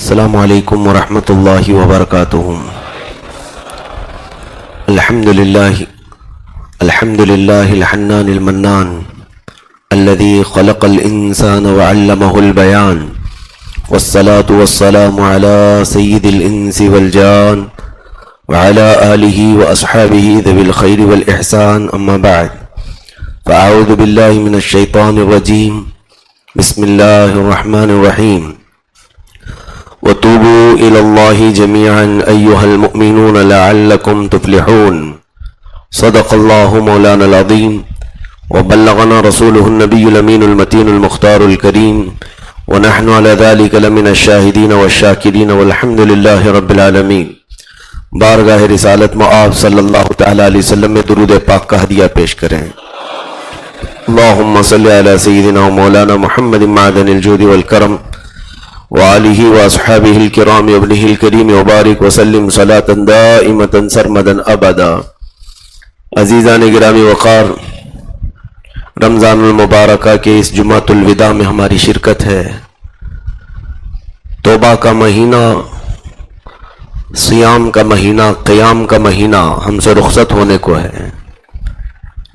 السلام علیکم ورحمۃ اللہ وبرکاتہ۔ الحمد للہ الحنان المنان الذي خلق الانسان وعلمه البيان، والصلاة والسلام على سید الانس والجان وعلى آلہ واصحابہ ذوی الخیر والاحسان، اما بعد فاعوذ باللہ من الشیطان الرجیم، بسم اللہ الرحمن الرحیم۔ وتوبوا إلى الله جميعا أيها المؤمنون لعلكم تفلحون، صدق الله مولانا العظيم وبلغنا رسوله النبي الأمين المتين المختار الكريم، ونحن على ذلك لمن الشاهدين والشاكرين والحمد لله رب العالمين۔ بارگاہ رسالت معاذ صلی اللہ تعالی علیہ وسلم میں درود پاک کا ہدیہ پیش کریں۔ اللهم صل على سيدنا ومولانا محمد معدن الجود والكرم وآلہ واصحابہ الکرام وابنہ الکریم وبارک وسلم صلاة دائمة سرمدا ابدا۔ عزیزان گرامی وقار، رمضان المبارکہ کے اس جمعۃ الوداع میں ہماری شرکت ہے۔ توبہ کا مہینہ، صیام کا مہینہ، قیام کا مہینہ ہم سے رخصت ہونے کو ہے۔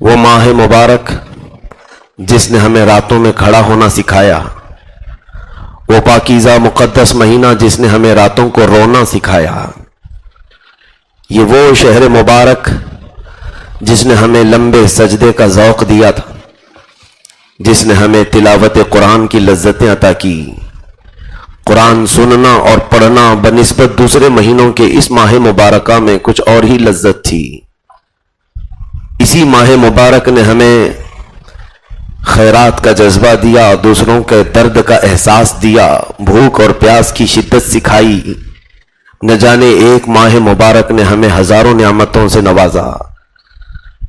وہ ماہ مبارک جس نے ہمیں راتوں میں کھڑا ہونا سکھایا، وہ پاکیزہ مقدس مہینہ جس نے ہمیں راتوں کو رونا سکھایا، یہ وہ شہر مبارک جس نے ہمیں لمبے سجدے کا ذوق دیا تھا، جس نے ہمیں تلاوت قرآن کی لذتیں عطا کی۔ قرآن سننا اور پڑھنا بنسبت دوسرے مہینوں کے اس ماہ مبارکہ میں کچھ اور ہی لذت تھی۔ اسی ماہ مبارک نے ہمیں خیرات کا جذبہ دیا، دوسروں کے درد کا احساس دیا، بھوک اور پیاس کی شدت سکھائی۔ نہ جانے ایک ماہ مبارک نے ہمیں ہزاروں نعمتوں سے نوازا،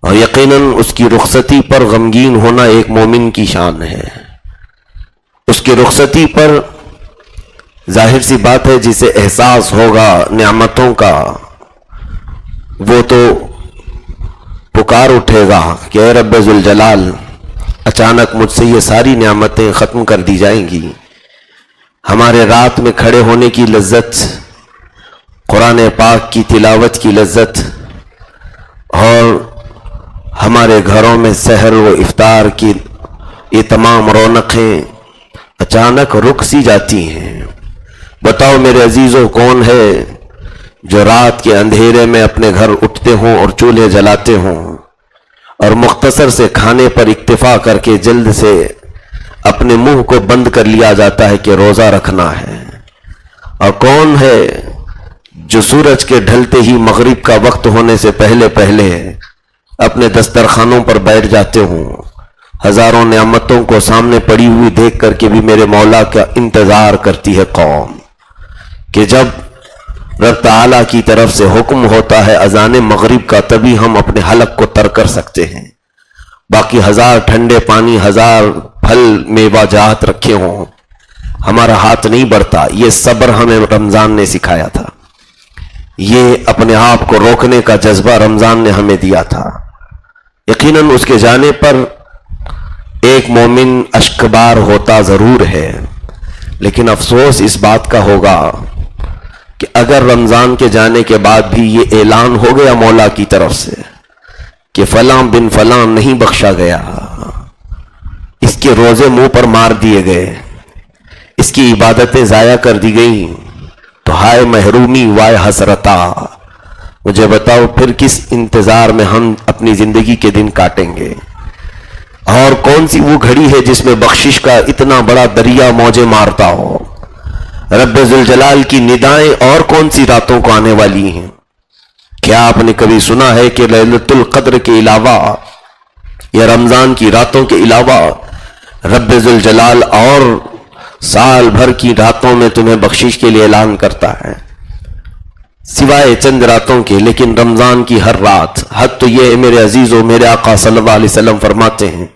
اور یقیناً اس کی رخصتی پر غمگین ہونا ایک مومن کی شان ہے۔ اس کی رخصتی پر ظاہر سی بات ہے جسے احساس ہوگا نعمتوں کا، وہ تو پکار اٹھے گا کہ اے رب ذوالجلال، اچانک مجھ سے یہ ساری نعمتیں ختم کر دی جائیں گی۔ ہمارے رات میں کھڑے ہونے کی لذت، قرآن پاک کی تلاوت کی لذت، اور ہمارے گھروں میں سحر و افطار کی یہ تمام رونقیں اچانک رک سی جاتی ہیں۔ بتاؤ میرے عزیزوں، کون ہے جو رات کے اندھیرے میں اپنے گھر اٹھتے ہوں اور چولہے جلاتے ہوں اور مختصر سے کھانے پر اکتفا کر کے جلد سے اپنے منہ کو بند کر لیا جاتا ہے کہ روزہ رکھنا ہے؟ اور کون ہے جو سورج کے ڈھلتے ہی مغرب کا وقت ہونے سے پہلے پہلے اپنے دسترخوانوں پر بیٹھ جاتے ہوں؟ ہزاروں نعمتوں کو سامنے پڑی ہوئی دیکھ کر کے بھی میرے مولا کا انتظار کرتی ہے قوم کہ جب رب تعالیٰ کی طرف سے حکم ہوتا ہے اذان مغرب کا، تبھی ہم اپنے حلق کو تر کر سکتے ہیں۔ باقی ہزار ٹھنڈے پانی، ہزار پھل میوہ جات رکھے ہوں، ہمارا ہاتھ نہیں بڑھتا۔ یہ صبر ہمیں رمضان نے سکھایا تھا، یہ اپنے آپ کو روکنے کا جذبہ رمضان نے ہمیں دیا تھا۔ یقیناً اس کے جانے پر ایک مومن اشکبار ہوتا ضرور ہے، لیکن افسوس اس بات کا ہوگا کہ اگر رمضان کے جانے کے بعد بھی یہ اعلان ہو گیا مولا کی طرف سے کہ فلاں بن فلاں نہیں بخشا گیا، اس کے روزے منہ پر مار دیے گئے، اس کی عبادتیں ضائع کر دی گئیں، تو ہائے محرومی وائے حسرتا، مجھے بتاؤ پھر کس انتظار میں ہم اپنی زندگی کے دن کاٹیں گے؟ اور کون سی وہ گھڑی ہے جس میں بخشش کا اتنا بڑا دریا موجیں مارتا ہو؟ رب ذوالجلال کی ندائیں اور کون سی راتوں کو آنے والی ہیں؟ کیا آپ نے کبھی سنا ہے کہ لیلۃ القدر کے علاوہ یا رمضان کی راتوں کے علاوہ رب ذوالجلال اور سال بھر کی راتوں میں تمہیں بخشش کے لیے اعلان کرتا ہے سوائے چند راتوں کے؟ لیکن رمضان کی ہر رات، حد تو یہ ہے میرے عزیزوں، میرے آقا صلی اللہ علیہ وسلم فرماتے ہیں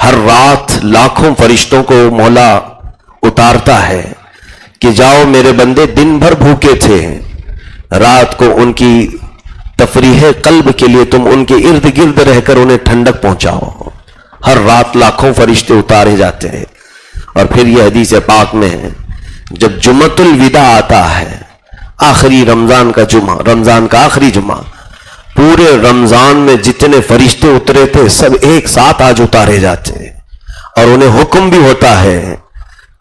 ہر رات لاکھوں فرشتوں کو مولا اتارتا ہے کہ جاؤ میرے بندے دن بھر بھوکے تھے، رات کو ان کی تفریح قلب کے لیے تم ان کے ارد گرد رہ کر انہیں ٹھنڈک پہنچاؤ۔ ہر رات لاکھوں فرشتے اتارے جاتے ہیں، اور پھر یہ حدیث پاک میں ہے جب جمعۃ الوداع آتا ہے، آخری رمضان کا جمعہ، رمضان کا آخری جمعہ، پورے رمضان میں جتنے فرشتے اترے تھے سب ایک ساتھ آج اتارے جاتے ہیں، اور انہیں حکم بھی ہوتا ہے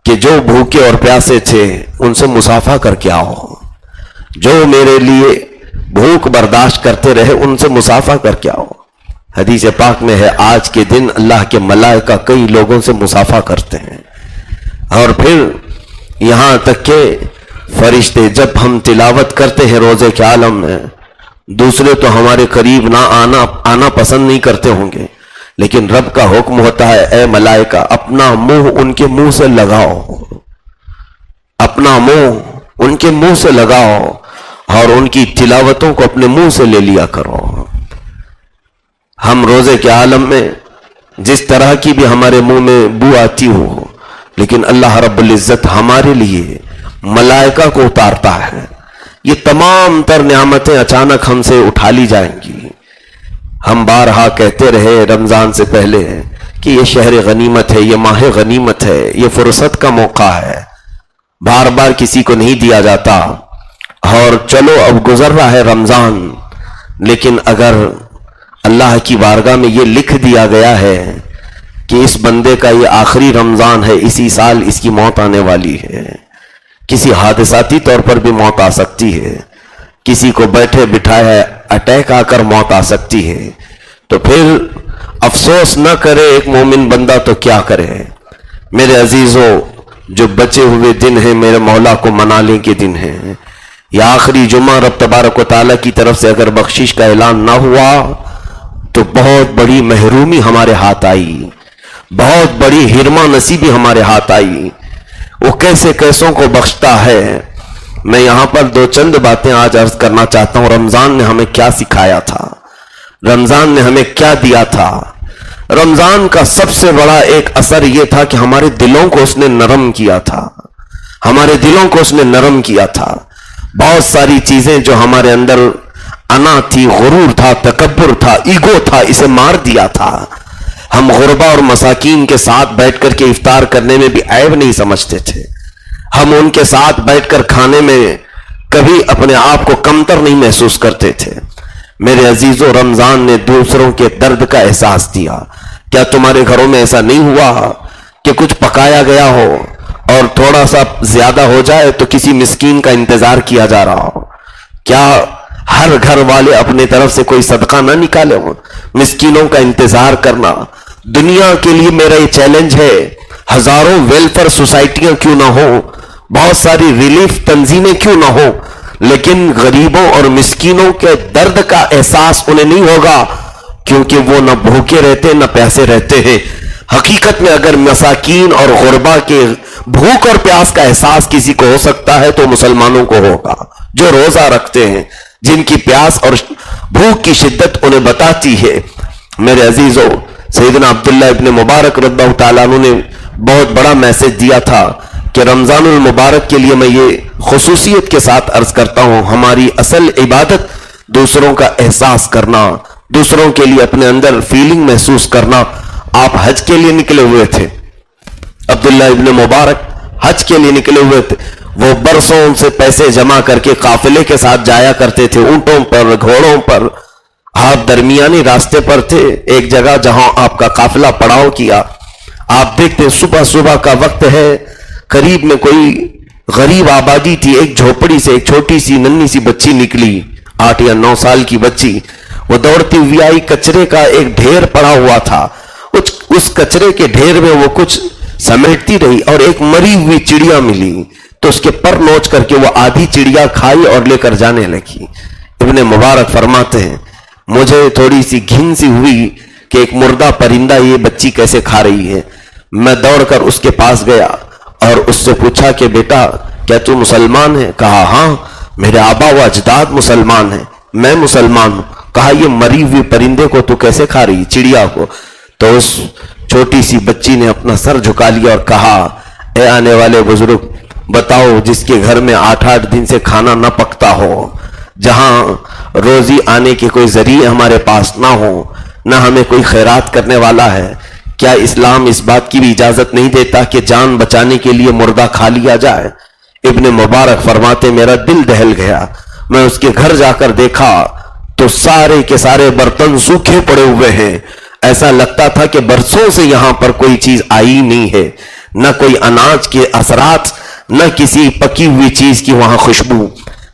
کہ جو بھوکے اور پیاسے تھے ان سے مصافحہ کر کے آؤ، جو میرے لیے بھوک برداشت کرتے رہے ان سے مصافحہ کر کے آؤ۔ حدیث پاک میں ہے آج کے دن اللہ کے ملائکہ کئی لوگوں سے مصافحہ کرتے ہیں، اور پھر یہاں تک کہ فرشتے جب ہم تلاوت کرتے ہیں روزے کے عالم میں، دوسرے تو ہمارے قریب نہ آنا پسند نہیں کرتے ہوں گے، لیکن رب کا حکم ہوتا ہے اے ملائکہ اپنا منہ ان کے منہ سے لگاؤ، اپنا منہ ان کے منہ سے لگاؤ اور ان کی تلاوتوں کو اپنے منہ سے لے لیا کرو۔ ہم روزے کے عالم میں جس طرح کی بھی ہمارے منہ میں بو آتی ہو، لیکن اللہ رب العزت ہمارے لیے ملائکہ کو اتارتا ہے، یہ تمام تر نعمتیں اچانک ہم سے اٹھا لی جائیں گی۔ ہم بارہا کہتے رہے رمضان سے پہلے کہ یہ شہر غنیمت ہے، یہ ماہ غنیمت ہے، یہ فرصت کا موقع ہے، بار بار کسی کو نہیں دیا جاتا، اور چلو اب گزر رہا ہے رمضان، لیکن اگر اللہ کی بارگاہ میں یہ لکھ دیا گیا ہے کہ اس بندے کا یہ آخری رمضان ہے، اسی سال اس کی موت آنے والی ہے، کسی حادثاتی طور پر بھی موت آ سکتی ہے، کسی کو بیٹھے بٹھائے اٹیک آ کر موت آ سکتی ہے، تو پھر افسوس نہ کرے ایک مومن بندہ تو کیا کرے؟ میرے عزیزوں، جو بچے ہوئے دن ہیں میرے مولا کو منانے کے دن ہیں، یہ آخری جمعہ رب تبارک و تعالیٰ کی طرف سے اگر بخشش کا اعلان نہ ہوا تو بہت بڑی محرومی ہمارے ہاتھ آئی، بہت بڑی ہرما نصیبی ہمارے ہاتھ آئی۔ وہ کیسے کیسوں کو بخشتا ہے۔ میں یہاں پر دو چند باتیں آج عرض کرنا چاہتا ہوں۔ رمضان نے ہمیں کیا سکھایا تھا، رمضان نے ہمیں کیا دیا تھا۔ رمضان کا سب سے بڑا ایک اثر یہ تھا کہ ہمارے دلوں کو اس نے نرم کیا تھا، ہمارے دلوں کو اس نے نرم کیا تھا۔ بہت ساری چیزیں جو ہمارے اندر انا تھی، غرور تھا، تکبر تھا، ایگو تھا، اسے مار دیا تھا۔ ہم غربا اور مساکین کے ساتھ بیٹھ کر کے افطار کرنے میں بھی عیب نہیں سمجھتے تھے، ہم ان کے ساتھ بیٹھ کر کھانے میں کبھی اپنے آپ کو کمتر نہیں محسوس کرتے تھے۔ میرے عزیزوں، رمضان نے دوسروں کے درد کا احساس دیا۔ کیا تمہارے گھروں میں ایسا نہیں ہوا کہ کچھ پکایا گیا ہو اور تھوڑا سا زیادہ ہو جائے تو کسی مسکین کا انتظار کیا جا رہا ہو؟ کیا ہر گھر والے اپنے طرف سے کوئی صدقہ نہ نکالے ہوں؟ مسکینوں کا انتظار کرنا دنیا کے لیے میرا یہ چیلنج ہے۔ ہزاروں ویلفیئر سوسائٹیاں کیوں نہ ہو، بہت ساری ریلیف تنظیمیں کیوں نہ ہو، لیکن غریبوں اور مسکینوں کے درد کا احساس انہیں نہیں ہوگا، کیونکہ وہ نہ بھوکے رہتے نہ پیاسے رہتے ہیں۔ حقیقت میں اگر مساکین اور غربا کے بھوک اور پیاس کا احساس کسی کو ہو سکتا ہے تو مسلمانوں کو ہوگا، جو روزہ رکھتے ہیں، جن کی پیاس اور بھوک کی شدت انہیں بتاتی ہے۔ میرے عزیزوں، سیدنا عبداللہ ابن مبارک رضی اللہ تعالیٰ عنہ نے بہت بڑا میسج دیا تھا کہ رمضان المبارک کے لیے میں یہ خصوصیت کے ساتھ عرض کرتا ہوں، ہماری اصل عبادت دوسروں کا احساس کرنا، دوسروں کے لیے اپنے اندر فیلنگ محسوس کرنا۔ آپ حج کے لیے نکلے ہوئے تھے، عبداللہ ابن مبارک حج کے لیے نکلے ہوئے تھے، وہ برسوں سے پیسے جمع کر کے قافلے کے ساتھ جایا کرتے تھے، اونٹوں پر، گھوڑوں پر۔ آپ درمیانی راستے پر تھے، ایک جگہ جہاں آپ کا قافلہ پڑاؤ کیا۔ آپ دیکھتے صبح صبح کا وقت ہے، قریب میں کوئی غریب آبادی تھی، ایک جھوپڑی سے ایک چھوٹی سی ننھی سی بچی نکلی، 8 یا 9 سال کی بچی، وہ دوڑتی ہوئی آئی، کچرے کا ایک ڈھیر پڑا ہوا تھا، اس کچرے کے ڈھیر میں وہ کچھ سمیٹتی رہی اور ایک مری ہوئی چڑیا ملی، تو اس کے پر نوچ کر کے وہ آدھی چڑیا کھائی اور لے کر جانے لگی۔ ابن مبارک فرماتے ہیں مجھے تھوڑی سی گھن سی ہوئی کہ ایک مردہ پرندہ یہ بچی کیسے کھا رہی ہے۔ میں دوڑ کر اس کے پاس گیا اور اس سے پوچھا کہ بیٹا کیا تو مسلمان ہے؟ کہا ہاں، میرے آبا و اجداد مسلمان ہیں، میں مسلمان ہوں۔ کہا یہ مری ہوئی پرندے کو تو کیسے کھا رہی، چڑیا کو؟ تو اس چھوٹی سی بچی نے اپنا سر جھکا لیا اور کہا اے آنے والے بزرگ، بتاؤ جس کے گھر میں 8 دن سے کھانا نہ پکتا ہو، جہاں روزی آنے کے کوئی ذریعے ہمارے پاس نہ ہو، نہ ہمیں کوئی خیرات کرنے والا ہے، کیا اسلام اس بات کی بھی اجازت نہیں دیتا کہ جان بچانے کے لیے مردہ کھا لیا جائے؟ ابن مبارک فرماتے میرا دل دہل گیا. میں اس کے گھر جا کر دیکھا تو سارے کے سارے برتن سوکھے پڑے ہوئے ہیں. ایسا لگتا تھا کہ برسوں سے یہاں پر کوئی چیز آئی نہیں ہے, نہ کوئی اناج کے اثرات, نہ کسی پکی ہوئی چیز کی وہاں خوشبو.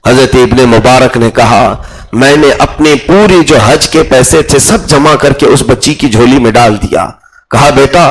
حضرت ابن مبارک نے کہا میں نے اپنے پوری جو حج کے پیسے تھے سب جمع کر کے اس بچی کی جھولی میں ڈال دیا. کہا بیٹا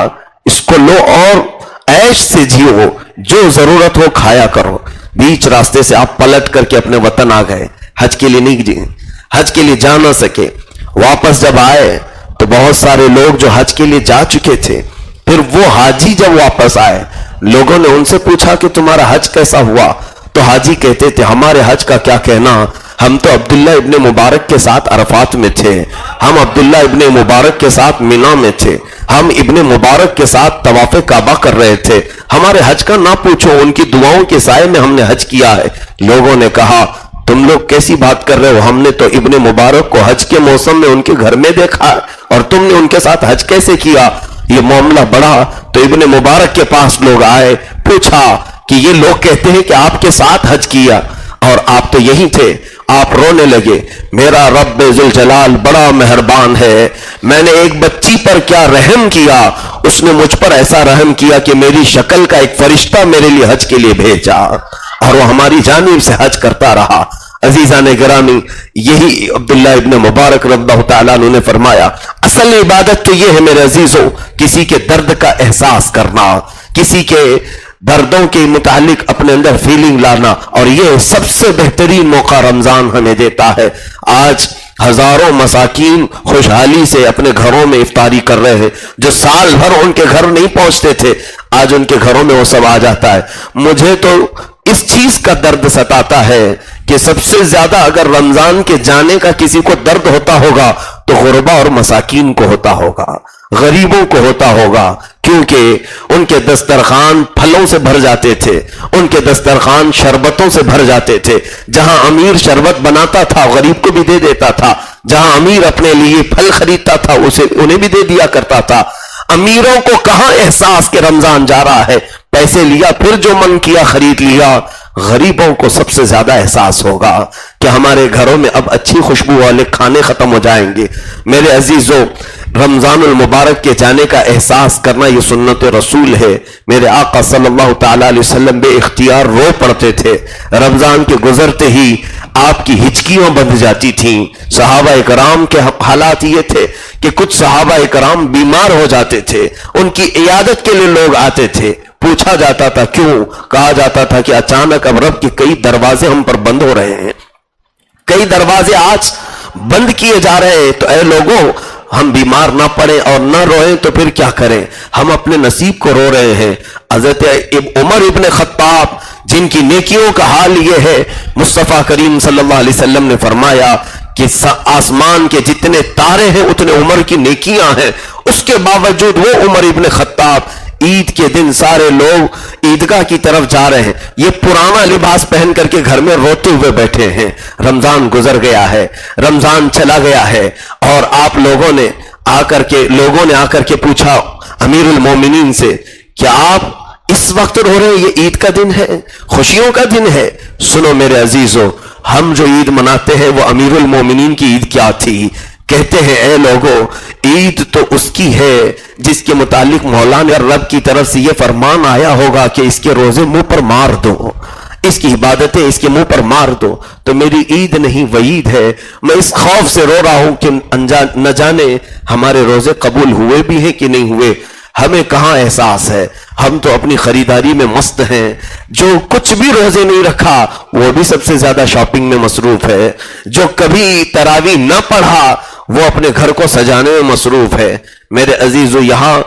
اس کو لو اور عیش سے جیو, جو ضرورت ہو کھایا کرو. بیچ راستے سے آپ پلٹ کر کے اپنے وطن آ گئے, حج کے لیے نہیں, حج کے لیے جا نہ سکے. واپس جب آئے تو بہت سارے لوگ جو حج کے لیے جا چکے تھے, پھر وہ حاجی جب واپس آئے, لوگوں نے ان سے پوچھا کہ تمہارا حج کیسا ہوا؟ تو حاجی کہتے تھے ہمارے حج کا کیا کہنا, ہم تو عبداللہ ابن مبارک کے ساتھ عرفات میں تھے, ہم عبداللہ ابن مبارک کے ساتھ مینا میں تھے, ہم ابن مبارک کے ساتھ طواف کعبہ کر رہے تھے, ہمارے حج کا نہ پوچھو, ان کی دعاؤں کے سائے میں ہم نے حج کیا ہے. لوگوں نے کہا تم لوگ کیسی بات کر رہے ہو, ہم نے تو ابن مبارک کو حج کے موسم میں ان کے گھر میں دیکھا اور تم نے ان کے ساتھ حج کیسے کیا؟ یہ معاملہ بڑھا تو ابن مبارک کے پاس لوگ آئے, پوچھا کہ یہ لوگ کہتے ہیں کہ آپ کے ساتھ حج کیا اور آپ تو یہی تھے. آپ رونے لگے, میرا رب ذوالجلال بڑا مہربان ہے, میں نے ایک بچی پر کیا رحم کیا, اس نے مجھ پر ایسا رحم کیا کہ میری شکل کا ایک فرشتہ میرے لیے حج کے لیے بھیجا اور وہ ہماری جانب سے حج کرتا رہا. عزیزان گرامی, یہی عبداللہ ابن مبارک رضی اللہ تعالیٰ عنہ نے فرمایا اصل عبادت تو یہ ہے میرے عزیزوں, کسی کے درد کا احساس کرنا, کسی کے دردوں کے متعلق اپنے اندر فیلنگ لانا, اور یہ سب سے بہترین موقع رمضان ہمیں دیتا ہے. آج ہزاروں مساکین خوشحالی سے اپنے گھروں میں افطاری کر رہے ہیں, جو سال بھر ان کے گھر نہیں پہنچتے تھے آج ان کے گھروں میں وہ سب آ جاتا ہے. مجھے تو اس چیز کا درد ستاتا ہے کہ سب سے زیادہ اگر رمضان کے جانے کا کسی کو درد ہوتا ہوگا تو غربا اور مساکین کو ہوتا ہوگا, غریبوں کو ہوتا ہوگا, کیونکہ ان کے دسترخوان پھلوں سے بھر جاتے تھے, ان کے دسترخوان شربتوں سے بھر جاتے تھے. جہاں امیر شربت بناتا تھا غریب کو بھی دے دیتا تھا, جہاں امیر اپنے لیے پھل خریدتا تھا اسے انہیں بھی دے دیا کرتا تھا. امیروں کو کہاں احساس کہ رمضان جا رہا ہے, پیسے لیا پھر جو من کیا خرید لیا. غریبوں کو سب سے زیادہ احساس ہوگا کہ ہمارے گھروں میں اب اچھی خوشبو والے کھانے ختم ہو جائیں گے. میرے عزیزوں, رمضان المبارک کے جانے کا احساس کرنا یہ سنت رسول ہے. میرے آقا صلی اللہ تعالی علیہ وسلم بے اختیار رو پڑتے تھے. رمضان کے گزرتے ہی آپ کی ہچکیاں بندھ جاتی تھیں. صحابہ کرام کے حالات یہ تھے کہ کچھ صحابہ کرام بیمار ہو جاتے تھے, ان کی عیادت کے لیے لوگ آتے تھے. پوچھا جاتا تھا کیوں؟ کہا جاتا تھا کہ اچانک اب رب کے کئی دروازے ہم پر بند ہو رہے ہیں, کئی دروازے آج بند کیے جا رہے ہیں, تو اے لوگوں ہم بیمار نہ پڑیں اور نہ روئیں تو پھر کیا کریں, ہم اپنے نصیب کو رو رہے ہیں. حضرت عمر ابن خطاب جن کی نیکیوں کا حال یہ ہے, مصطفیٰ کریم صلی اللہ علیہ وسلم نے فرمایا کہ آسمان کے جتنے تارے ہیں اتنے عمر کی نیکیاں ہیں, اس کے باوجود وہ عمر ابن خطاب عید کے دن سارے لوگ عیدگاہ کی طرف جا رہے ہیں, یہ پرانا لباس پہن کر کے گھر میں روتے ہوئے بیٹھے ہیں. رمضان گزر گیا ہے, رمضان چلا گیا ہے, اور آپ لوگوں نے آ کر کے پوچھا امیر المومنین سے کیا آپ اس وقت رو رہے ہیں؟ یہ عید کا دن ہے, خوشیوں کا دن ہے. سنو میرے عزیزوں, ہم جو عید مناتے ہیں وہ امیر المومنین کی عید کیا تھی. کہتے ہیں اے لوگوں, عید تو اس کی ہے جس کے متعلق مولا نے رب کی طرف سے یہ فرمان آیا ہوگا کہ اس کے روزے منہ پر مار دو, اس کی عبادتیں اس کے منہ پر مار دو. تو میری عید نہیں وعید ہے. میں اس خوف سے رو رہا ہوں کہ نہ جانے ہمارے روزے قبول ہوئے بھی ہیں کہ نہیں ہوئے. ہمیں کہاں احساس ہے, ہم تو اپنی خریداری میں مست ہیں. جو کچھ بھی روزے نہیں رکھا وہ بھی سب سے زیادہ شاپنگ میں مصروف ہے. جو کبھی تراویح نہ پڑھا وہ اپنے گھر کو سجانے میں مصروف ہے. میرے عزیزو, یہاں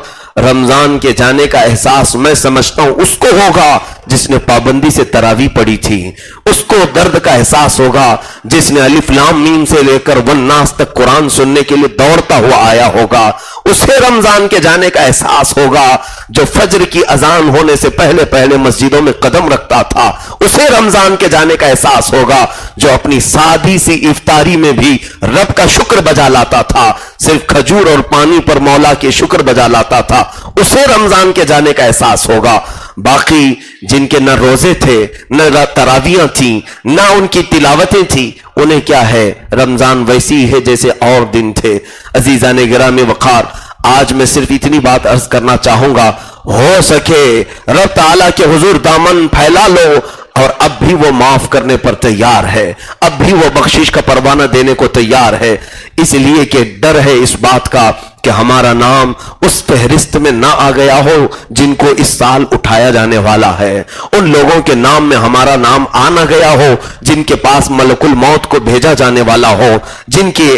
رمضان کے جانے کا احساس میں سمجھتا ہوں اس کو ہوگا جس نے پابندی سے تراویح پڑھی تھی, اس کو درد کا احساس ہوگا جس نے الف لام میم سے لے کر والناس تک قرآن سننے کے لیے دوڑتا ہوا آیا ہوگا. اسے رمضان کے جانے کا احساس ہوگا جو فجر کی اذان ہونے سے پہلے پہلے مسجدوں میں قدم رکھتا تھا. اسے رمضان کے جانے کا احساس ہوگا جو اپنی سادی سی افطاری میں بھی رب کا شکر بجا لاتا تھا, صرف کھجور اور پانی پر مولا کے شکر بجا لاتا تھا. اسے رمضان کے جانے کا احساس ہوگا. باقی جن کے نہ روزے تھے، نہ تراویاں تھیں، نہ ان کی تلاوتیں تھیں، انہیں کیا ہے، رمضان ویسی ہے جیسے اور دن تھے۔ عزیزان گرامی وقار، آج میں صرف اتنی بات عرض کرنا چاہوں گا، ہو سکے رب تعالیٰ کے حضور دامن پھیلا لو، اور اب بھی وہ معاف کرنے پر تیار ہے، اب بھی وہ بخشش کا پروانہ دینے کو تیار ہے، اس لیے کہ ڈر ہے اس بات کا کہ ہمارا نام اس فہرست میں نہ آ گیا ہو جن کو اس سال اٹھایا جانے والا ہے، ان لوگوں کے نام میں ہمارا نام آ نہ گیا ہو جن کے پاس ملک الموت کو بھیجا جانے والا ہو، جن کی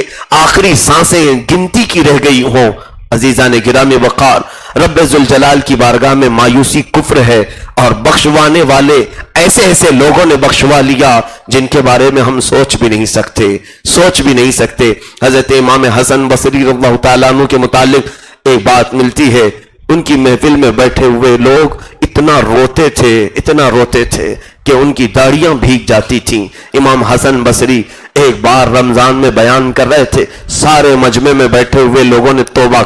آخری سانسیں گنتی کی رہ گئی ہوں۔ عزیزان گرامی وقار، رب ذوالجلال کی بارگاہ میں مایوسی کفر ہے، اور بخشوانے والے ایسے ایسے لوگوں نے بخشوا لیا جن کے بارے میں ہم سوچ بھی نہیں سکتے۔ حضرت امام حسن بصری رضی اللہ تعالیٰ عنہ کے متعلق ایک بات ملتی ہے، ان کی محفل میں بیٹھے ہوئے لوگ اتنا روتے تھے کہ ان کی داڑیاں بھیگ جاتی تھیں۔ امام حسن بصری ایک بار رمضان میں بیان کر رہے تھے، سارے مجمع میں بیٹھے ہوئے لوگوں نے توبہ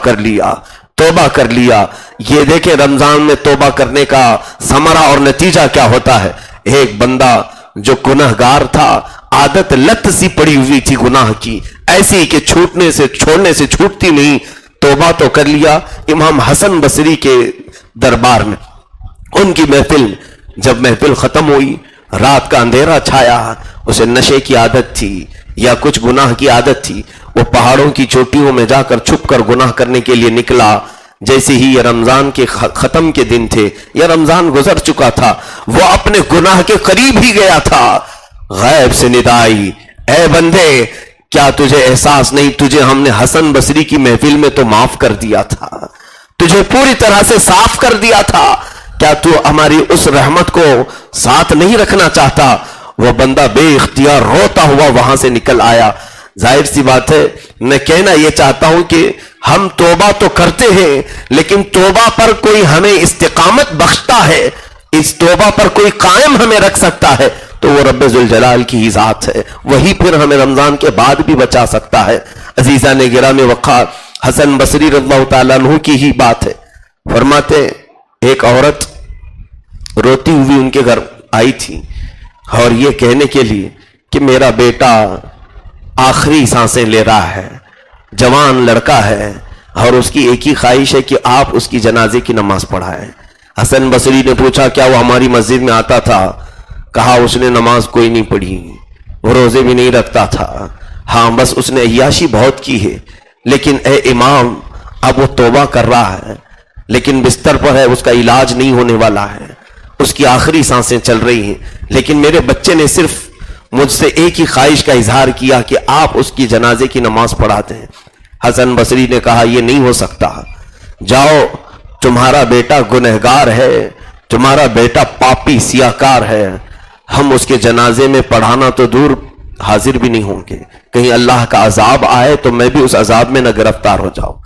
کر لیا۔ یہ دیکھیں رمضان میں توبہ کرنے کا ثمرہ اور نتیجہ کیا ہوتا ہے۔ ایک بندہ جو گنہگار تھا، عادت لت سی پڑی ہوئی تھی گناہ کی، ایسی کہ چھوڑنے سے چھوٹتی نہیں، توبہ تو کر لیا۔ امام حسن بصری کے دربار میں ان کی محفل، جب محفل ختم ہوئی، رات کا اندھیرا چھایا، اسے نشے کی عادت تھی یا کچھ گناہ کی عادت تھی، وہ پہاڑوں کی چوٹیوں میں جا کر چھپ کر گناہ کرنے کے لیے نکلا۔ جیسے ہی یہ رمضان کے ختم کے دن تھے، یا رمضان گزر چکا تھا، وہ اپنے گناہ کے قریب ہی گیا تھا، غیب سے ندا آئی، اے بندے کیا تجھے احساس نہیں، تجھے ہم نے حسن بصری کی محفل میں تو معاف کر دیا تھا، تجھے پوری طرح سے صاف کر دیا تھا، کیا تو ہماری اس رحمت کو ساتھ نہیں رکھنا چاہتا؟ وہ بندہ بے اختیار روتا ہوا وہاں سے نکل آیا۔ ظاہر سی بات ہے، میں کہنا یہ چاہتا ہوں کہ ہم توبہ تو کرتے ہیں، لیکن توبہ پر کوئی ہمیں استقامت بخشتا ہے، اس توبہ پر کوئی قائم ہمیں رکھ سکتا ہے تو وہ رب ذوالجلال کی ہی ذات ہے، وہی پھر ہمیں رمضان کے بعد بھی بچا سکتا ہے۔ عزیزان گرامی وقار، حسن بصری رضی اللہ تعالیٰ عنہ کی ہی بات ہے، فرماتے ایک عورت روتی ہوئی ان کے گھر آئی تھی، اور یہ کہنے کے لیے کہ میرا بیٹا آخری سانسیں لے رہا ہے، جوان لڑکا ہے، اور اس کی ایک ہی خواہش ہے کہ آپ اس کی جنازے کی نماز پڑھائیں۔ حسن بصری نے پوچھا کیا وہ ہماری مسجد میں آتا تھا؟ کہا اس نے نماز کوئی نہیں پڑھی، وہ روزے بھی نہیں رکھتا تھا، ہاں بس اس نے عیاشی بہت کی ہے، لیکن اے امام اب وہ توبہ کر رہا ہے، لیکن بستر پر ہے، اس کا علاج نہیں ہونے والا ہے، اس کی آخری سانسیں چل رہی ہیں، لیکن میرے بچے نے صرف مجھ سے ایک ہی خواہش کا اظہار کیا کہ آپ اس کی جنازے کی نماز پڑھاتے ہیں۔ حسن بصری نے کہا یہ نہیں ہو سکتا، جاؤ تمہارا بیٹا گنہگار ہے، تمہارا بیٹا پاپی سیاہکار ہے، ہم اس کے جنازے میں پڑھانا تو دور حاضر بھی نہیں ہوں گے، کہیں اللہ کا عذاب آئے تو میں بھی اس عذاب میں نہ گرفتار ہو جاؤں۔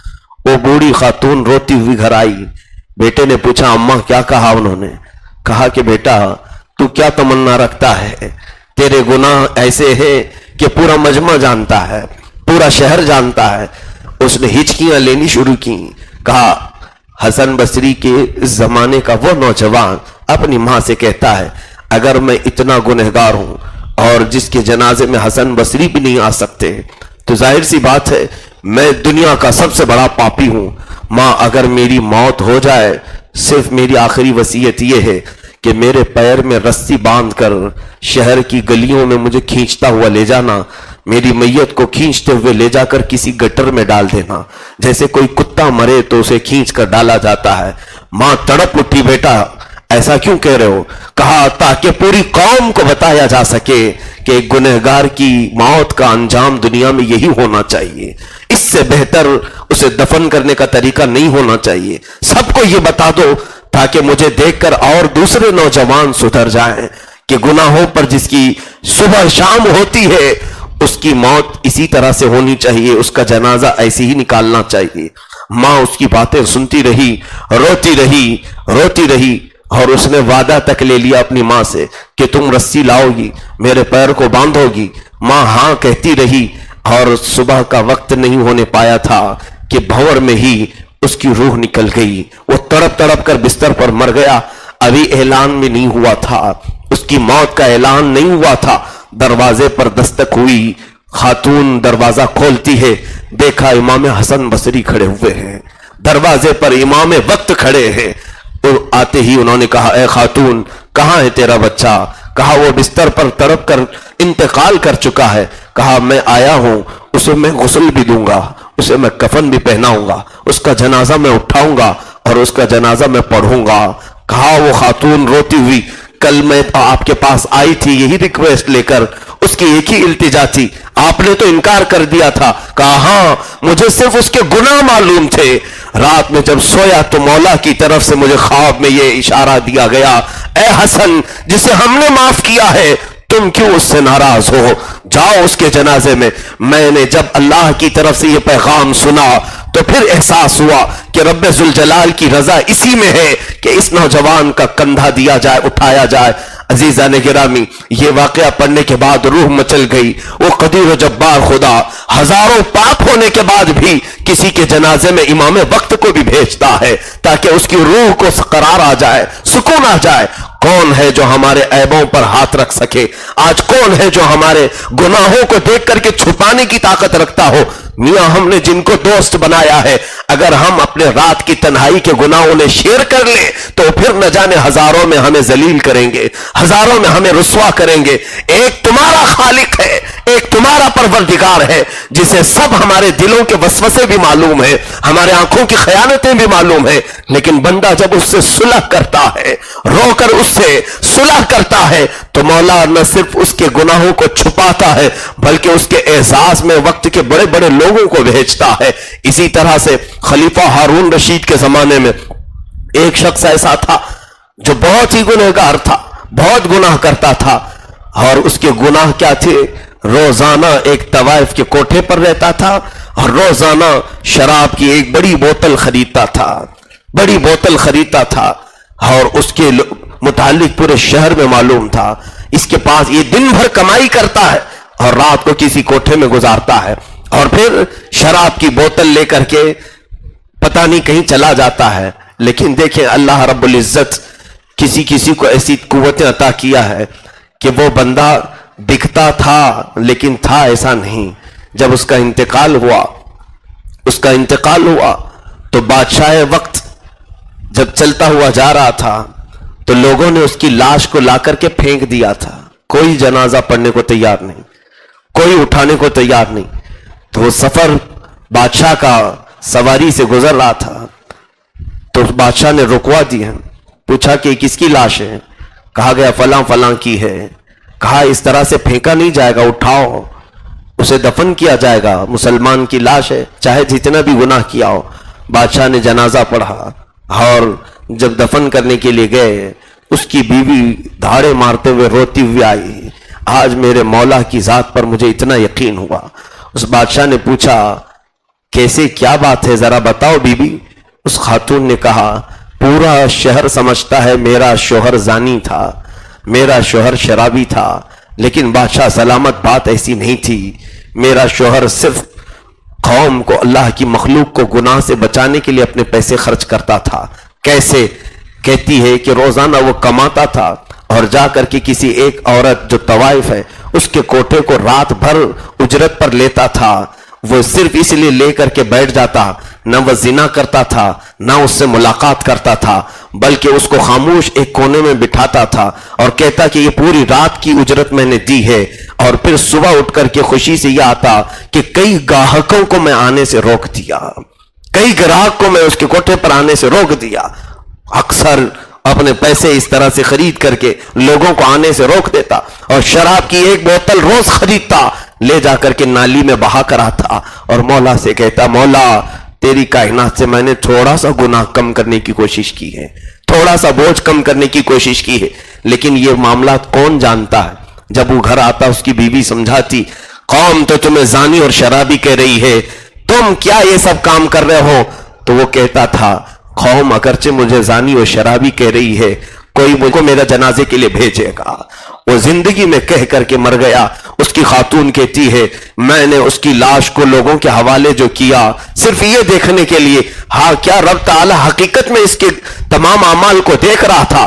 وہ بوڑھی خاتون روتی ہوئی گھر آئی، بیٹے نے پوچھا اماں کیا کہا؟ انہوں نے کہا کہ بیٹا تو کیا تمنا رکھتا ہے، تیرے گناہ ایسے ہیں کہ پورا مجمع جانتا ہے، پورا شہر جانتا ہے۔ اس نے ہچکیاں لینی شروع کی، کہا حسن بصری کے زمانے کا وہ نوجوان اپنی ماں سے کہتا ہے اگر میں اتنا گنہگار ہوں اور جس کے جنازے میں حسن بصری بھی نہیں آ سکتے تو ظاہر سی بات ہے میں دنیا کا سب سے بڑا پاپی ہوں۔ ماں اگر میری موت ہو جائے صرف میری آخری وصیت یہ ہے کہ میرے پیر میں رسی باندھ کر شہر کی گلیوں میں مجھے کھینچتا ہوا لے جانا، میری میت کو کھینچتے ہوئے لے جا کر کسی گٹر میں ڈال دینا، جیسے کوئی کتا مرے تو اسے کھینچ کر ڈالا جاتا ہے۔ ماں تڑپ اٹھی، بیٹا ایسا کیوں کہہ رہے ہو؟ کہا تاکہ پوری قوم کو بتایا جا سکے کہ ایک گنہگار کی موت کا انجام دنیا میں یہی ہونا چاہیے، اس سے بہتر اسے دفن کرنے کا طریقہ نہیں ہونا چاہیے، سب کو یہ بتا دو تاکہ مجھے دیکھ کر اور دوسرے نوجوان سدھر جائیں کہ گناہوں پر جس کی صبح شام ہوتی ہے اس کی موت اسی طرح سے ہونی چاہیے، اس کا جنازہ ایسے ہی نکالنا چاہیے۔ ماں اس کی باتیں سنتی رہی، روتی رہی اور اس نے وعدہ تک لے لیا اپنی ماں سے کہ تم رسی لاؤ گی، میرے پیر کو باندھو گی۔ ماں ہاں کہتی رہی اور صبح کا وقت نہیں ہونے پایا تھا کہ بھنور میں ہی اس کی روح نکل گئی، وہ تڑپ تڑپ کر بستر پر مر گیا۔ ابھی اعلان بھی نہیں ہوا تھا، اس کی موت کا اعلان نہیں ہوا تھا، دروازے پر دستک ہوئی، خاتون دروازہ کھولتی ہے، دیکھا امام حسن بصری کھڑے ہوئے ہیں، دروازے پر امام وقت کھڑے ہیں۔ تو آتے ہی انہوں نے کہا اے خاتون کہاں ہے تیرا بچہ؟ کہا وہ بستر پر تڑپ کر انتقال کر چکا ہے۔ کہا میں آیا ہوں، اسے میں غسل بھی دوں گا، اسے میں کفن بھی پہناؤں گا، اس کا جنازہ میں اٹھاؤں گا اور اس کا جنازہ میں پڑھوں گا۔ کہا وہ خاتون روتی ہوئی کل میں آپ کے پاس آئی تھی یہی ریکویسٹ لے کر، اس کی ایک ہی التجا تھی، آپ نے تو انکار کر دیا تھا۔ کہا ہاں مجھے صرف اس کے گناہ معلوم تھے، رات میں جب سویا تو مولا کی طرف سے مجھے خواب میں یہ اشارہ دیا گیا اے حسن جسے ہم نے معاف کیا ہے تم کیوں اس سے ناراض ہو، جاؤ اس کے جنازے میں۔ میں نے جب اللہ کی طرف سے یہ پیغام سنا تو پھر احساس ہوا کہ رب ذوالجلال کی رضا اسی میں ہے کہ اس نوجوان کا کندھا دیا جائے، اٹھایا جائے۔ عزیزان گرامی، یہ واقعہ پڑھنے کے بعد روح مچل گئی۔ وہ قدیر و جبار خدا ہزاروں پاپ ہونے کے بعد بھی کسی کے جنازے میں امام وقت کو بھی بھیجتا ہے تاکہ اس کی روح کو قرار آ جائے، سکون آ جائے۔ کون ہے جو ہمارے عیبوں پر ہاتھ رکھ سکے؟ آج کون ہے جو ہمارے گناہوں کو دیکھ کر کے چھپانے کی طاقت رکھتا ہو؟ میاں ہم نے جن کو دوست بنایا ہے، اگر ہم اپنے رات کی تنہائی کے گناہوں نے شیئر کر لیں تو پھر نہ جانے ہزاروں میں ہمیں ذلیل کریں گے، ہزاروں میں ہمیں رسوا کریں گے۔ ایک تمہارا خالق ہے، ایک تمہارا پروردگار ہے جسے سب ہمارے دلوں کے وسوسے بھی معلوم ہے، ہمارے آنکھوں کی خیانتیں بھی معلوم ہے، لیکن بندہ جب اس سے صلح کرتا ہے، رو کر اس سے صلح کرتا ہے تو مولا نہ صرف اس کے گناہوں کو چھپاتا ہے بلکہ اس کے اعزاز میں وقت کے بڑے بڑے لوگوں کو بھیجتا ہے۔ اسی طرح سے خلیفہ ہارون رشید کے زمانے میں ایک شخص ایسا تھا جو بہت ہی گنہگار تھا، بہت گناہ کرتا تھا، اور اس کے گناہ کیا تھے؟ روزانہ ایک طوائف کے کوٹھے پر رہتا تھا اور روزانہ شراب کی ایک بڑی بوتل خریدتا تھا، بڑی بوتل خریدتا تھا، اور اس کے متعلق پورے شہر میں معلوم تھا اس کے پاس یہ دن بھر کمائی کرتا ہے اور رات کو کسی کوٹھے میں گزارتا ہے اور پھر شراب کی بوتل لے کر کے پتہ نہیں کہیں چلا جاتا ہے۔ لیکن دیکھیں اللہ رب العزت کسی کسی کو ایسی قوتیں عطا کیا ہے کہ وہ بندہ دکھتا تھا لیکن تھا ایسا نہیں۔ جب اس کا انتقال ہوا تو بادشاہ وقت جب چلتا ہوا جا رہا تھا تو لوگوں نے اس کی لاش کو لا کر کے پھینک دیا تھا، کوئی جنازہ پڑھنے کو تیار نہیں، کوئی اٹھانے کو تیار نہیں۔ تو وہ سفر بادشاہ کا سواری سے گزر رہا تھا تو بادشاہ نے رکوا دیا، پوچھا کہ کس کی لاش ہے؟ کہا گیا فلاں فلاں کی ہے۔ کہا اس طرح سے پھینکا نہیں جائے گا، اٹھاؤ اسے دفن کیا جائے گا، مسلمان کی لاش ہے چاہے جتنا بھی گناہ کیا ہو۔ بادشاہ نے جنازہ پڑھا اور جب دفن کرنے کے لیے گئے اس کی بیوی دھاڑے مارتے ہوئے روتی ہوئی آئی، آج میرے مولا کی ذات پر مجھے اتنا یقین ہوا۔ اس بادشاہ نے پوچھا کیسے، کیا بات ہے ذرا بتاؤ بی بی۔ اس خاتون نے کہا پورا شہر سمجھتا ہے میرا شوہر زانی تھا، میرا شوہر شرابی تھا، لیکن بادشاہ سلامت بات ایسی نہیں تھی، میرا شوہر صرف قوم کو، اللہ کی مخلوق کو گناہ سے بچانے کے لیے اپنے پیسے خرچ کرتا تھا۔ کیسے؟ کہتی ہے کہ روزانہ وہ کماتا تھا اور جا کر کے کسی ایک عورت جو طوائف ہے اس کے کوٹھے کو رات بھر اجرت پر لیتا تھا، وہ صرف اس لیے لے کر کے بیٹھ جاتا، نہ وہ زنا کرتا تھا نہ اس سے ملاقات کرتا تھا، بلکہ اس کو خاموش ایک کونے میں بٹھاتا تھا اور کہتا کہ یہ پوری رات کی اجرت میں نے دی ہے، اور پھر صبح اٹھ کر کے خوشی سے یہ آتا کہ کئی گاہکوں کو میں آنے سے روک دیا، کئی گراہک کو میں اس کے کوٹھے پر آنے سے روک دیا۔ اکثر اپنے پیسے اس طرح سے خرید کر کے لوگوں کو آنے سے روک دیتا اور شراب کی ایک بوتل روز خریدتا، لے جا کر کے نالی میں بہا کر آتا اور مولا سے کہتا مولا تیری کائنات سے میں نے تھوڑا سا گناہ کم کرنے کی کوشش کی ہے، تھوڑا سا بوجھ کم کرنے کی کوشش کی ہے، لیکن یہ معاملات کون جانتا ہے۔ جب وہ گھر آتا اس کی بیوی سمجھاتی قوم تو تمہیں زانی اور شرابی کہہ رہی ہے، تم کیا یہ سب کام کر رہے ہو؟ تو وہ کہتا تھا قوم اگرچہ مجھے زانی اور شرابی کہہ رہی ہے، کوئی مجھ کو میرا جنازے کے لیے بھیجے گا۔ وہ زندگی میں کہہ کر کے مر گیا۔ اس کی خاتون کہتی ہے میں نے اس کی لاش کو لوگوں کے حوالے جو کیا صرف یہ دیکھنے کے لیے، ہاں کیا رب تعالی حقیقت میں اس کے تمام اعمال کو دیکھ رہا تھا؟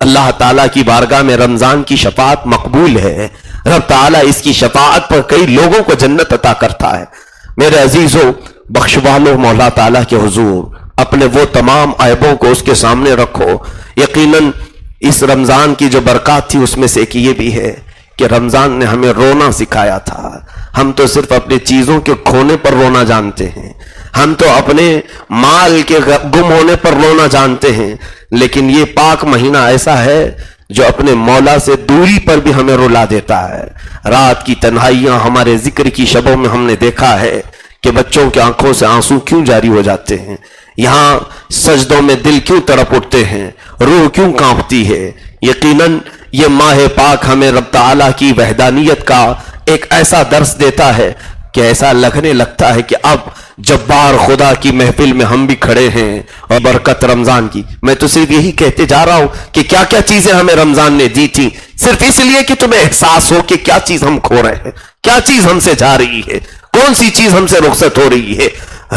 اللہ تعالیٰ کی بارگاہ میں رمضان کی شفاعت مقبول ہے. رب تعالیٰ اس کی شفاعت پر کئی لوگوں کو جنت عطا کرتا ہے. میرے عزیزوں، بخشوا لو مولا تعالیٰ کے حضور، اپنے وہ تمام عیبوں کو اس کے سامنے رکھو. یقیناً اس رمضان کی جو برکات تھی اس میں سے ایک یہ بھی ہے کہ رمضان نے ہمیں رونا سکھایا تھا. ہم تو صرف اپنی چیزوں کے کھونے پر رونا جانتے ہیں، ہم تو اپنے مال کے گم ہونے پر رونا جانتے ہیں، لیکن یہ پاک مہینہ ایسا ہے جو اپنے مولا سے دوری پر بھی ہمیں رلا دیتا ہے. رات کی تنہائیاں ہمارے ذکر کی شبوں میں ہم نے دیکھا ہے کہ بچوں کی آنکھوں سے آنسو کیوں جاری ہو جاتے ہیں، یہاں سجدوں میں دل کیوں تڑپ اٹھتے ہیں، روح کیوں کانپتی ہے. یقیناً یہ ماہ پاک ہمیں رب تعالیٰ کی وحدانیت کا ایک ایسا درس دیتا ہے کہ ایسا لگنے لگتا ہے کہ اب جبار خدا کی محفل میں ہم بھی کھڑے ہیں. اور برکت رمضان کی، میں تو صرف یہی کہتے جا رہا ہوں کہ کیا کیا چیزیں ہمیں رمضان نے دی تھی، صرف اس لیے کہ تمہیں احساس ہو کہ کیا چیز ہم کھو رہے ہیں، کیا چیز ہم سے جا رہی ہے، کون سی چیز ہم سے رخصت ہو رہی ہے.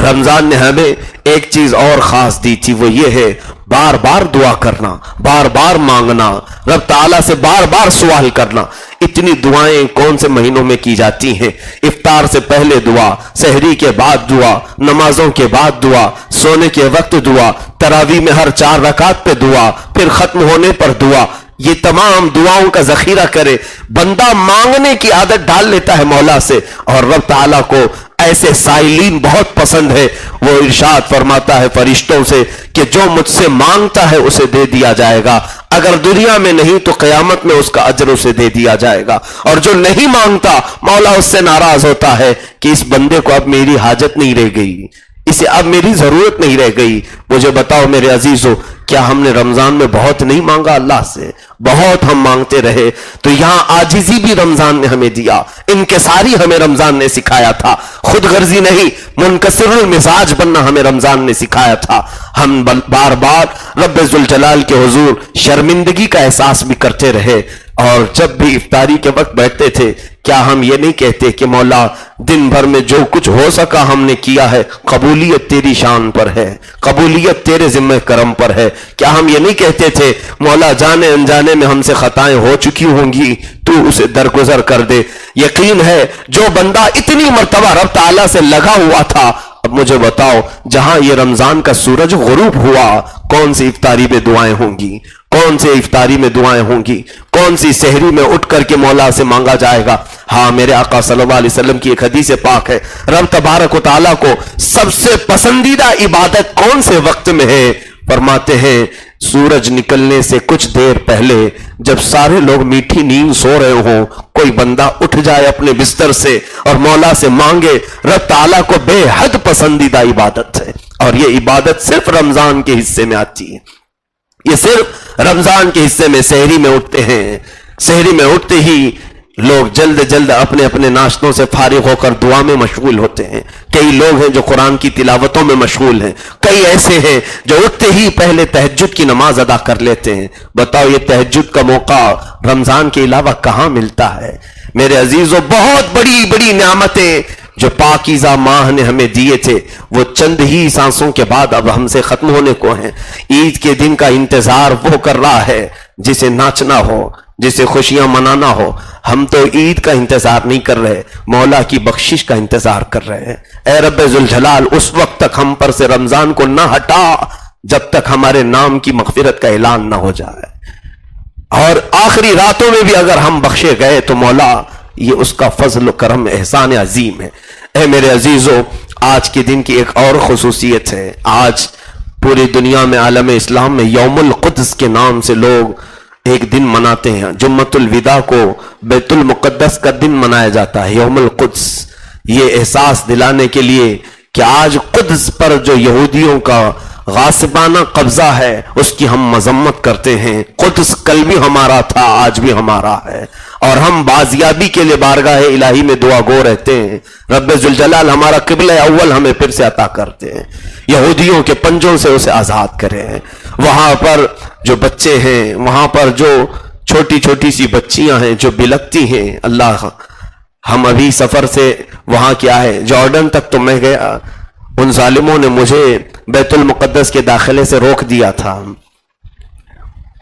رمضان نے ہمیں ایک چیز اور خاص دی تھی، وہ یہ ہے بار بار دعا کرنا، بار بار مانگنا، رب تعالیٰ سے بار بار سوال کرنا. اتنی دعائیں کون سے مہینوں میں کی جاتی ہیں؟ افطار سے پہلے دعا، سحری کے بعد دعا، نمازوں کے بعد دعا، سونے کے وقت دعا، تراویح میں ہر 4 رکعت پہ دعا، پھر ختم ہونے پر دعا. یہ تمام دعاؤں کا ذخیرہ کرے. بندہ مانگنے کی عادت ڈال لیتا ہے مولا سے، اور رب تعالیٰ کو ایسے سائلین بہت پسند ہے. وہ ارشاد فرماتا ہے فرشتوں سے کہ جو مجھ سے مانگتا ہے اسے دے دیا جائے گا، اگر دنیا میں نہیں تو قیامت میں اس کا اجر اسے دے دیا جائے گا. اور جو نہیں مانگتا مولا اس سے ناراض ہوتا ہے کہ اس بندے کو اب میری حاجت نہیں رہ گئی، اسے اب میری ضرورت نہیں رہ گئی. مجھے بتاؤ میرے عزیزو، کیا ہم نے رمضان میں بہت نہیں مانگا اللہ سے؟ بہت ہم مانگتے رہے. تو یہاں عاجزی بھی رمضان نے ہمیں دیا، انکساری ہمیں رمضان نے سکھایا تھا، خود غرضی نہیں، منکسر المزاج بننا ہمیں رمضان نے سکھایا تھا. ہم بار بار رب ذوالجلال کے حضور شرمندگی کا احساس بھی کرتے رہے. اور جب بھی افطاری کے وقت بیٹھتے تھے، کیا ہم یہ نہیں کہتے کہ مولا دن بھر میں جو کچھ ہو سکا ہم نے کیا ہے، قبولیت تیری شان پر ہے، قبولیت تیرے ذمہ کرم پر ہے؟ کیا ہم یہ نہیں کہتے تھے مولا جانے انجانے میں ہم سے خطائیں ہو چکی ہوں گی، تو اسے درگزر کر دے؟ یقین ہے جو بندہ اتنی مرتبہ رب تعالیٰ سے لگا ہوا تھا، اب مجھے بتاؤ جہاں یہ رمضان کا سورج غروب ہوا، کون سی افطاری میں دعائیں ہوں گی، کون سے افطاری میں دعائیں ہوں گی، کون سی سحری میں اٹھ کر کے مولا سے مانگا جائے گا؟ ہاں، میرے آقا صلی اللہ علیہ وسلم کی ایک حدیث پاک ہے، رب تبارک و تعالیٰ کو سب سے پسندیدہ عبادت کون سے وقت میں ہے؟ فرماتے ہیں سورج نکلنے سے کچھ دیر پہلے، جب سارے لوگ میٹھی نیند سو رہے ہوں، کوئی بندہ اٹھ جائے اپنے بستر سے اور مولا سے مانگے، رب تعالیٰ کو بے حد پسندیدہ عبادت ہے. اور یہ عبادت صرف رمضان کے حصے میں آتی ہے. یہ صرف رمضان کے حصے میں سحری میں اٹھتے ہیں. سحری میں اٹھتے ہی لوگ جلد جلد اپنے اپنے ناشتوں سے فارغ ہو کر دعا میں مشغول ہوتے ہیں. کئی لوگ ہیں جو قرآن کی تلاوتوں میں مشغول ہیں، کئی ایسے ہیں جو اٹھتے ہی پہلے تہجد کی نماز ادا کر لیتے ہیں. بتاؤ یہ تہجد کا موقع رمضان کے علاوہ کہاں ملتا ہے؟ میرے عزیزو، بہت بڑی بڑی نعمتیں جو پاکیزہ ماہ نے ہمیں دیے تھے وہ چند ہی سانسوں کے بعد اب ہم سے ختم ہونے کو ہیں. عید کے دن کا انتظار وہ کر رہا ہے جسے ناچنا ہو، جسے خوشیاں منانا ہو. ہم تو عید کا انتظار نہیں کر رہے، مولا کی بخشش کا انتظار کر رہے ہیں. اے رب ذوالجلال، اس وقت تک ہم پر سے رمضان کو نہ ہٹا جب تک ہمارے نام کی مغفرت کا اعلان نہ ہو جائے. اور آخری راتوں میں بھی اگر ہم بخشے گئے تو مولا یہ اس کا فضل و کرم احسان عظیم ہے. اے میرے عزیزو، آج کے دن کی ایک اور خصوصیت ہے. آج پوری دنیا میں، عالم اسلام میں یوم القدس کے نام سے لوگ ایک دن مناتے ہیں. جمعۃ الوداع کو بیت المقدس کا دن منایا جاتا ہے، یوم القدس. یہ احساس دلانے کے لیے کہ آج قدس پر جو یہودیوں کا غاصبانہ قبضہ ہے اس کی ہم مذمت کرتے ہیں. قدس کل بھی ہمارا تھا، آج بھی ہمارا ہے، اور ہم بازیابی کے لیے بارگاہ الہی میں دعا گو رہتے ہیں. رب ذوالجلال ہمارا قبلہ اول ہمیں پھر سے عطا کرتے ہیں، یہودیوں کے پنجوں سے اسے آزاد کرے ہیں. وہاں پر جو بچے ہیں، وہاں پر جو چھوٹی چھوٹی سی بچیاں ہیں جو بلکتی ہیں، اللہ، ہم ابھی سفر سے وہاں کیا ہے جارڈن تک تو میں گیا، ان ظالموں نے مجھے بیت المقدس کے داخلے سے روک دیا تھا.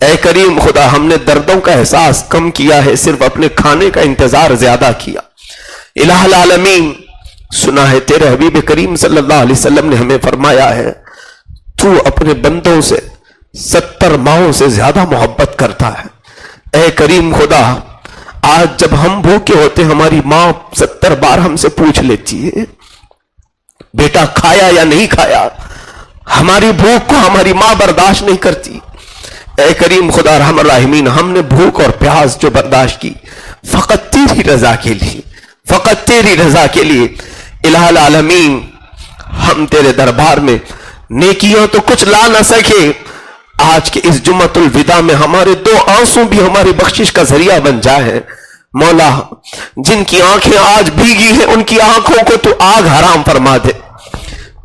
اے کریم خدا ہم نے دردوں کا احساس کم کیا ہے، صرف اپنے کھانے کا انتظار زیادہ کیا۔ الہ العالمین سنا ہے تیرے حبیب کریم صلی اللہ علیہ وسلم نے ہمیں فرمایا ہے تو اپنے بندوں سے 70 ماؤں سے زیادہ محبت کرتا ہے۔ اے کریم خدا آج جب ہم بھوکے ہوتے ہماری ماں 70 بار ہم سے پوچھ لیتی ہے بیٹا کھایا یا نہیں کھایا، ہماری بھوک کو ہماری ماں برداشت نہیں کرتی۔ اے کریم خدا رحم الراحمین ہم نے بھوک اور پیاس جو برداشت کی فقط تیری رضا کے لیے، فقط تیری رضا کے لیے۔ الہ العالمین ہم تیرے دربار میں نیکیاں تو کچھ لا نہ سکے، آج کے اس جمعۃ الوداع میں ہمارے 2 آنسو بھی ہماری بخشش کا ذریعہ بن جائے۔ مولا جن کی آنکھیں آج بھیگی ہیں ان کی آنکھوں کو تو آگ حرام فرما دے،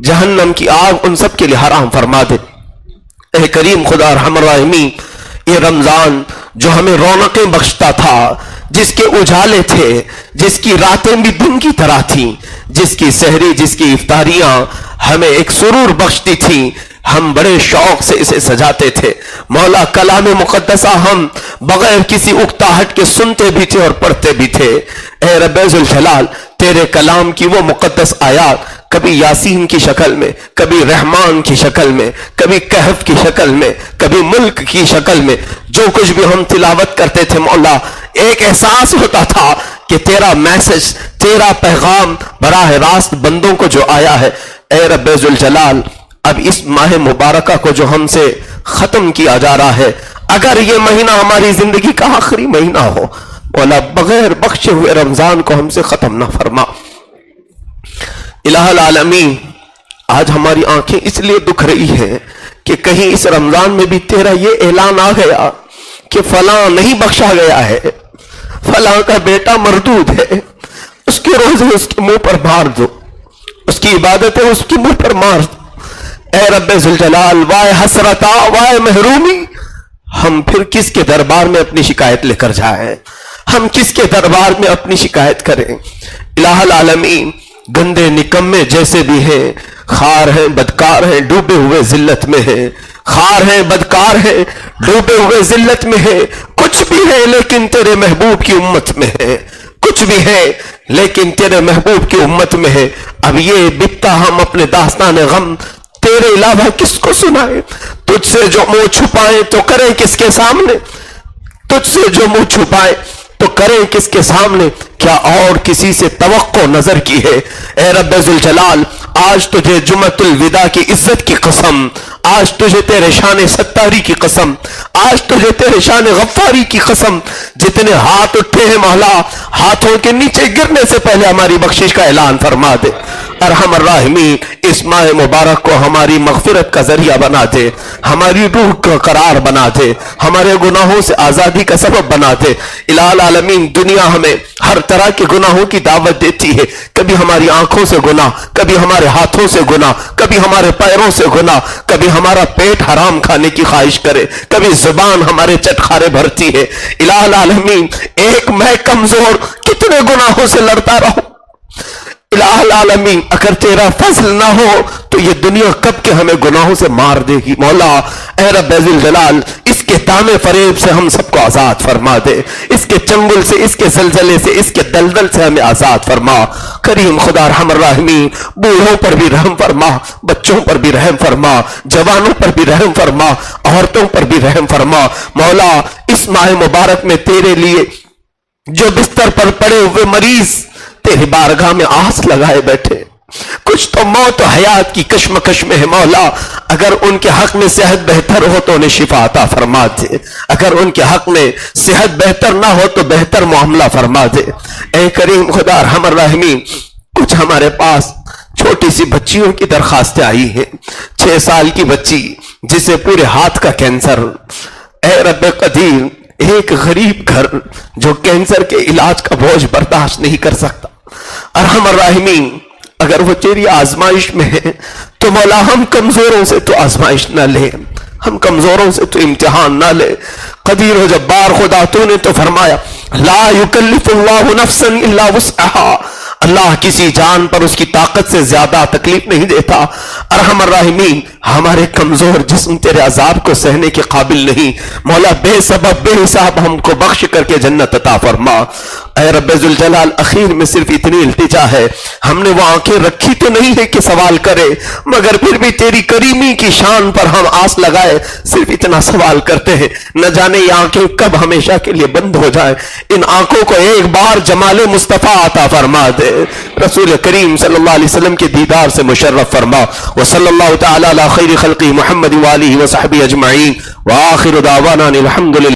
جہنم کی آگ ان سب کے لیے حرام فرما دے۔ اے کریم خدا ارحم الراحمین یہ رمضان جو ہمیں رونقیں بخشتا تھا، جس کے اجالے تھے، جس کی راتیں بھی دن کی طرح تھیں، جس کی سحری جس کی افطاریاں ہمیں ایک سرور بخشتی تھیں، ہم بڑے شوق سے اسے سجاتے تھے۔ مولا کلام مقدسہ ہم بغیر کسی اکتاہٹ کے سنتے بھی تھے اور پڑھتے بھی تھے۔ اے رب ذوالجلال تیرے کلام کی وہ مقدس آیات کبھی یاسین کی شکل میں، کبھی رحمان کی شکل میں، کبھی کہف کی شکل میں، کبھی ملک کی شکل میں، جو کچھ بھی ہم تلاوت کرتے تھے مولا ایک احساس ہوتا تھا کہ تیرا میسج، تیرا پیغام براہ راست بندوں کو جو آیا ہے۔ اے رب ذوالجلال اب اس ماہ مبارکہ کو جو ہم سے ختم کیا جا رہا ہے، اگر یہ مہینہ ہماری زندگی کا آخری مہینہ ہو مولا بغیر بخشے ہوئے رمضان کو ہم سے ختم نہ فرما۔ الہ العالمین آج ہماری آنکھیں اس لیے دکھ رہی ہیں کہ کہیں اس رمضان میں بھی تیرا یہ اعلان آ گیا کہ فلاں نہیں بخشا گیا ہے، فلاں کا بیٹا مردود ہے، اس کے روزے اس کے منہ پر مار دو، اس کی عبادتیں اس کے منہ پر مار دو۔ اے رب ذوالجلال وائے حسرتا وائے محرومی، ہم پھر کس کے دربار میں اپنی شکایت لے کر جائیں، ہم کس کے دربار میں اپنی شکایت کریں۔ الہ العالمین گندے نکمے جیسے بھی ہیں، خار ہیں بدکار ہیں ڈوبے ہوئے ذلت میں ہیں، خار ہیں بدکار ہیں ڈوبے ہوئے ذلت میں ہیں، کچھ بھی ہے لیکن تیرے محبوب کی امت میں ہے، کچھ بھی ہے لیکن تیرے محبوب کی امت میں ہے۔ اب یہ بتا ہم اپنے داستان غم تیرے علاوہ کس کو سنائے، تجھ سے جو منہ چھپائیں تو کریں کس کے سامنے، تجھ سے جو منہ چھپائیں تو کریں کس کے سامنے، کیا اور کسی سے توقع نظر کی ہے۔ اے رب ذوالجلال آج تجھے جمعۃ الوداع کی عزت کی قسم، آج تجھے تیرے شان ستاری کی قسم، آج تجھے تیرے شان غفاری کی قسم، جتنے ہاتھ اٹھے ہیں مولا ہاتھوں کے نیچے گرنے سے پہلے ہماری بخشش کا اعلان فرما دے۔ ارحم الراحمین اس ماہ مبارک کو ہماری مغفرت کا ذریعہ بنا دے، ہماری روح کا قرار بنا دے، ہمارے گناہوں سے آزادی کا سبب بنا دے۔ الہ العالمین دنیا ہمیں ہر طرح کے گناہوں کی دعوت دیتی ہے، کبھی ہماری آنکھوں سے گناہ، کبھی ہمارے ہاتھوں سے گناہ، کبھی ہمارے پیروں سے گناہ، کبھی ہمارا پیٹ حرام کھانے کی خواہش کرے، کبھی زبان ہمارے چٹخارے بھرتی ہے۔ الہ العالمین ایک میں کمزور کتنے گناہوں سے لڑتا رہوں۔ الہ العالمین اگر تیرا فضل نہ ہو تو یہ دنیا کب کے ہمیں گناہوں سے مار دے گی۔ مولا اے رب ذوالجلال اس کے دامے فریب سے ہم سب کو آزاد فرما دے، اس کے چنگل سے، اس کے زلزلے سے، اس کے دلدل سے ہمیں آزاد فرما۔ کریم خدا رحم الراحمین بوڑھوں پر بھی رحم فرما، بچوں پر بھی رحم فرما، جوانوں پر بھی رحم فرما، عورتوں پر بھی رحم فرما۔ مولا اس ماہ مبارک میں تیرے لیے جو بستر پر پڑے ہوئے مریض تیری بارگاہ میں آس لگائے بیٹھے، کچھ تو موت و حیات کی کشمکش میں ہے مولا، اگر ان کے حق میں صحت بہتر ہو تو انہیں شفا عطا فرما دے، اگر ان کے حق میں صحت بہتر نہ ہو تو بہتر معاملہ فرما دے۔ اے کریم خدا ارحم الراحمین کچھ ہمارے پاس چھوٹی سی بچیوں کی درخواستیں آئی ہیں، 6 سال کی بچی جسے پورے ہاتھ کا کینسر۔ اے رب قدیر ایک غریب گھر جو کینسر کے علاج کا بوجھ برداشت نہیں کر سکتا، ارحم الراحمین اگر وہ تیری آزمائش میں ہے تو مولا ہم کمزوروں سے تو آزمائش نہ لے، ہم کمزوروں سے تو امتحان نہ لے۔ قدیر و جبار خدا تو نے تو فرمایا لا یکلف اللہ نفسا الا وسعها، اللہ کسی جان پر اس کی طاقت سے زیادہ تکلیف نہیں دیتا۔ ارحم الراحمین ہمارے کمزور جسم تیرے عذاب کو سہنے کے قابل نہیں. مولا بے سبب بے حساب ہم کو بخش کر کے جنت عطا فرما. اے رب ذوالجلال اخیر میں صرف اتنی التجا ہے, ہم نے وہ آنکھیں رکھی تو نہیں ہے کہ سوال کرے, مگر پھر بھی تیری کریمی کی شان پر ہم آس لگائے صرف اتنا سوال کرتے ہیں, نہ جانے یہ آنکھیں کب ہمیشہ کے لیے بند ہو جائیں. ان آنکھوں کو ایک بار جمال مصطفیٰ عطا فرما دے, رسول کریم صلی اللہ علیہ وسلم کے دیدار سے مشرف فرما. وصلی اللہ تعالی علی خیر خلقی محمد وآلہ وصحبہ اجمعین وآخر دعوانا الحمدللہ.